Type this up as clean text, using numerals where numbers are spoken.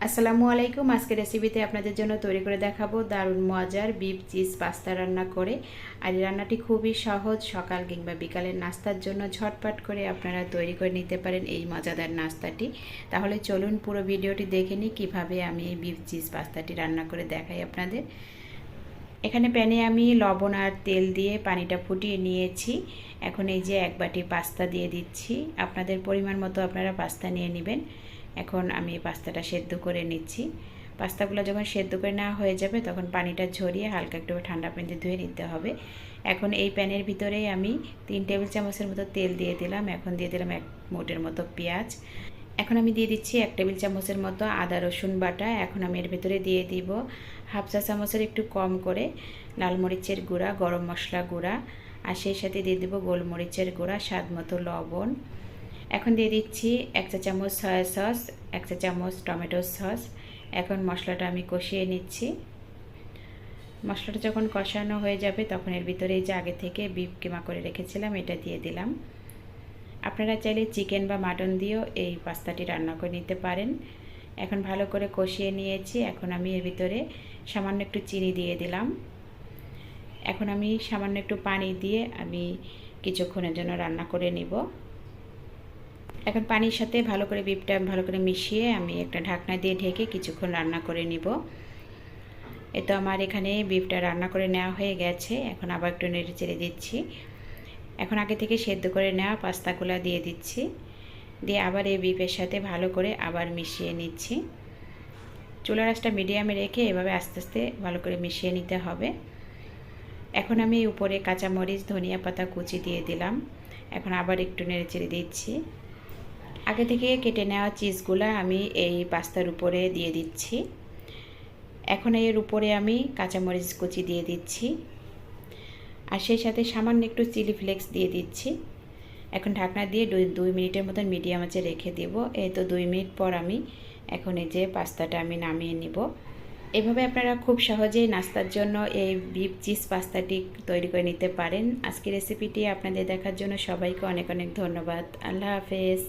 আসসালামু আলাইকুম। আজকে রেসিপিতে আপনাদের জন্য তৈরি করে দেখাবো দারুণ মজার বিফ চিজ পাস্তা রান্না করে। আর এই রান্নাটি খুবই সহজ, সকাল কিংবা বিকালের নাস্তার জন্য ঝটপট করে আপনারা তৈরি করে নিতে পারেন এই মজাদার নাস্তাটি। তাহলে চলুন পুরো ভিডিওটি দেখে নিই কীভাবে আমি এই বিফ চিজ পাস্তাটি রান্না করে দেখাই আপনাদের। এখানে প্যানে আমি লবণ আর তেল দিয়ে পানিটা ফুটিয়ে নিয়েছি। এখন এই যে এক বাটি পাস্তা দিয়ে দিচ্ছি। আপনাদের পরিমাণ মতো আপনারা পাস্তা নিয়ে নেবেন। এখন আমি পাস্তাটা সেদ্ধ করে নিচ্ছি। পাস্তাগুলো যখন সেদ্ধ করে নেওয়া হয়ে যাবে তখন পানিটা ঝরিয়ে হালকা একটু ঠান্ডা পানিতে ধুয়ে নিতে হবে। এখন এই প্যানের ভিতরেই আমি 3 টেবিল চামচের মতো তেল দিয়ে দিলাম। এখন দিয়ে দিলাম 1 মুঠের মতো পেঁয়াজ। এখন আমি দিয়ে দিচ্ছি 1 টেবিল চামচের মতো আদা রসুন বাটা। এখন আমি এর ভিতরে দিয়ে দিব হাফ চা চামচের একটু কম করে লাল মরিচের গুঁড়া, গরম মশলা গুঁড়া, আর সেই সাথে দিয়ে দেব গোলমরিচের গুঁড়া, স্বাদ মতো লবণ। এখন দিয়ে দিচ্ছি 1 চা চামচ সয়া সস, 1 চা চামচ টমেটো সস। এখন মশলাটা আমি কষিয়ে নিচ্ছি। মশলাটা যখন কষানো হয়ে যাবে তখন এর ভিতরে এই যে আগে থেকে বিফ কিমা করে রেখেছিলাম এটা দিয়ে দিলাম। আপনারা চাইলে চিকেন বা মাটন দিয়েও এই পাস্তাটি রান্না করে নিতে পারেন। এখন ভালো করে কষিয়ে নিয়েছি। এখন আমি এর ভিতরে সামান্য একটু চিনি দিয়ে দিলাম। এখন আমি সামান্য একটু পানি দিয়ে আমি কিছুক্ষণের জন্য রান্না করে নিব। এখন পানির সাথে ভালো করে বিফটা ভালো করে মিশিয়ে আমি একটা ঢাকনা দিয়ে ঢেকে কিছুক্ষণ রান্না করে নিব। তো আমার এখানে বিফটা রান্না করে নেওয়া হয়ে গেছে। এখন আবার একটু নেড়ে চেড়ে দিচ্ছি। এখন আগে থেকে সেদ্ধ করে নেওয়া পাস্তাগুলো দিয়ে দিচ্ছি। দিয়ে আবার এই বিফের সাথে ভালো করে আবার মিশিয়ে নিচ্ছি। চুলার আঁচটা মিডিয়ামে রেখে এভাবে আস্তে আস্তে ভালো করে মিশিয়ে নিতে হবে। এখন আমি উপরে কাঁচামরিচ, ধনিয়া পাতা কুচি দিয়ে দিলাম। এখন আবার একটু নেড়ে চেড়ে দিচ্ছি। আগে থেকে কেটে নেওয়া চিজগুলো আমি এই পাস্তার উপরে দিয়ে দিচ্ছি। এখন এর উপরে আমি কাঁচামরিচ কুচি দিয়ে দিচ্ছি, আর সেই সাথে সামান্য একটু চিলি ফ্লেক্স দিয়ে দিচ্ছি। এখন ঢাকনা দিয়ে 2 মিনিটের মতন মিডিয়াম আঁচে রেখে দেব। এই তো 2 মিনিট পর আমি এখন এই যে পাস্তাটা আমি নামিয়ে নিব। এভাবে আপনারা খুব সহজেই নাস্তার জন্য এই বিফ চিজ পাস্তাটি তৈরি করে নিতে পারেন। আজকের রেসিপিটি আপনাদের দেখার জন্য সবাইকে অনেক অনেক ধন্যবাদ। আল্লাহ হাফেজ।